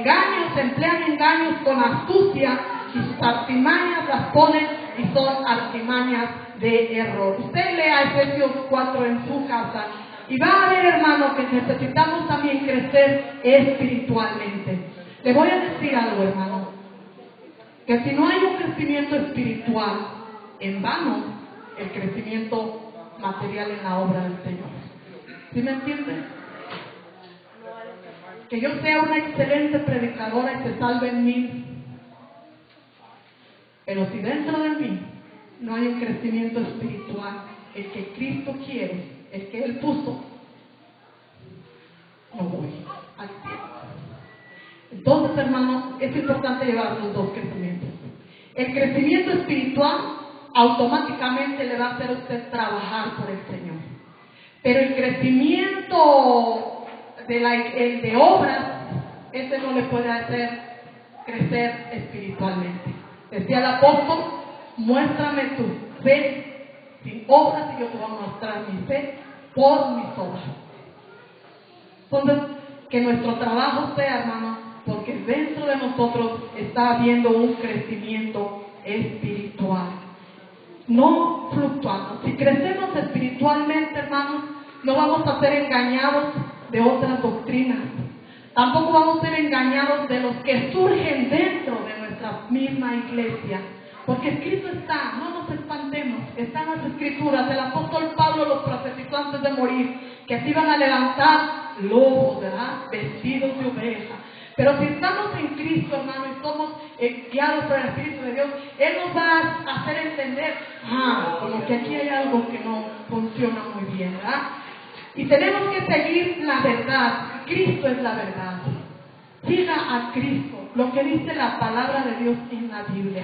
engaños, emplean engaños con astucia y sus artimañas las ponen y son artimañas de error. Usted lea Efesios 4 en su casa y va a ver, hermano, que necesitamos también crecer espiritualmente. Le voy a decir algo, hermano, que si no hay un crecimiento espiritual, en vano el crecimiento material en la obra del Señor. ¿Sí me entienden? Que yo sea una excelente predicadora y se salven 1000, pero si dentro de mí no hay un crecimiento espiritual, el que Cristo quiere, el que Él puso, no voy al cielo. Entonces, hermano, es importante llevar los dos crecimientos. El crecimiento espiritual automáticamente le va a hacer a usted trabajar por el Señor. Pero el crecimiento el de obras, ese no le puede hacer crecer espiritualmente. Decía el apóstol, muéstrame tu fe sin obras y yo te voy a mostrar mi fe por mis obras. Entonces, que nuestro trabajo sea, hermano, porque dentro de nosotros está habiendo un crecimiento espiritual, no fluctuando. Si crecemos espiritualmente, hermanos, no vamos a ser engañados de otras doctrinas. Tampoco vamos a ser engañados de los que surgen dentro de nuestra misma iglesia. Porque escrito está, no nos espantemos, están las escrituras. El apóstol Pablo los profetizó antes de morir, que se iban a levantar lobos, ¿verdad? Vestidos de oveja. Pero si estamos en Cristo, hermano, y somos guiados por el Espíritu de Dios, Él nos va a hacer entender, como que aquí hay algo que no funciona muy bien, ¿verdad? Y tenemos que seguir la verdad. Cristo es la verdad. Siga a Cristo, lo que dice la palabra de Dios en la Biblia.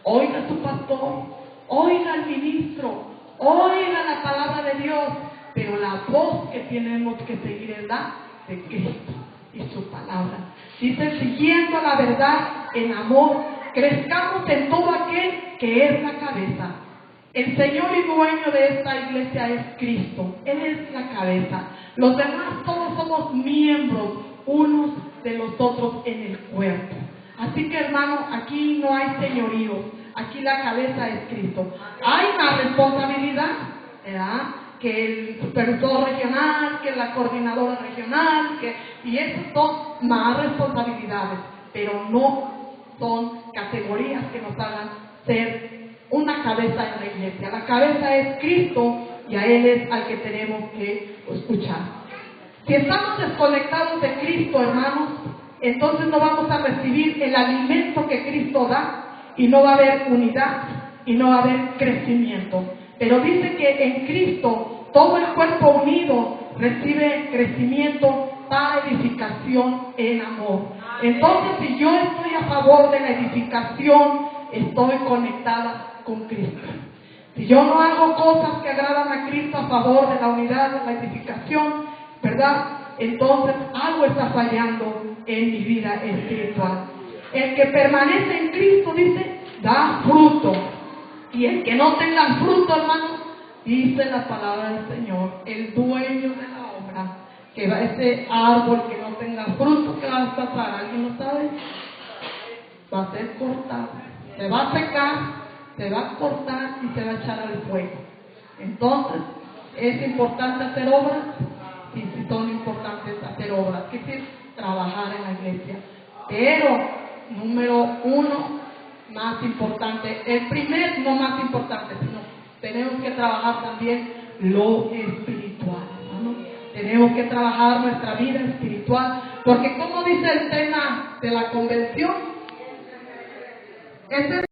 Oiga a su pastor, oiga al ministro, oiga la palabra de Dios, pero la voz que tenemos que seguir es la de Cristo y su palabra. Dice, siguiendo la verdad en amor, crezcamos en todo aquel que es la cabeza. El Señor y dueño de esta iglesia es Cristo. Él es la cabeza. Los demás todos somos miembros unos de los otros en el cuerpo. Así que, hermano, aquí no hay señoríos. Aquí la cabeza es Cristo. Hay una responsabilidad, ¿verdad? Que el supervisor regional, que la coordinadora regional, y esas son más responsabilidades, pero no son categorías que nos hagan ser una cabeza en la iglesia. La cabeza es Cristo y a Él es al que tenemos que escuchar. Si estamos desconectados de Cristo, hermanos, entonces no vamos a recibir el alimento que Cristo da y no va a haber unidad y no va a haber crecimiento. Pero dice que en Cristo todo el cuerpo unido recibe crecimiento para edificación en amor. Entonces, si yo estoy a favor de la edificación, estoy conectada con Cristo. Si yo no hago cosas que agradan a Cristo a favor de la unidad, de la edificación, ¿verdad? Entonces algo está fallando en mi vida espiritual. El que permanece en Cristo, dice, da fruto. Y el que no tenga fruto, hermano, dice la palabra del Señor, el dueño de la obra, que va ese árbol que no tenga fruto, que va a pasar, ¿alguien lo sabe? Va a ser cortado, se va a secar, se va a cortar y se va a echar al fuego. Entonces, es importante hacer obras, y si son importantes hacer obras, que es trabajar en la iglesia. Pero, número uno, más importante, el primer, no más importante, sino tenemos que trabajar también lo espiritual, ¿no? Tenemos que trabajar nuestra vida espiritual, porque como dice el tema de la convención, ese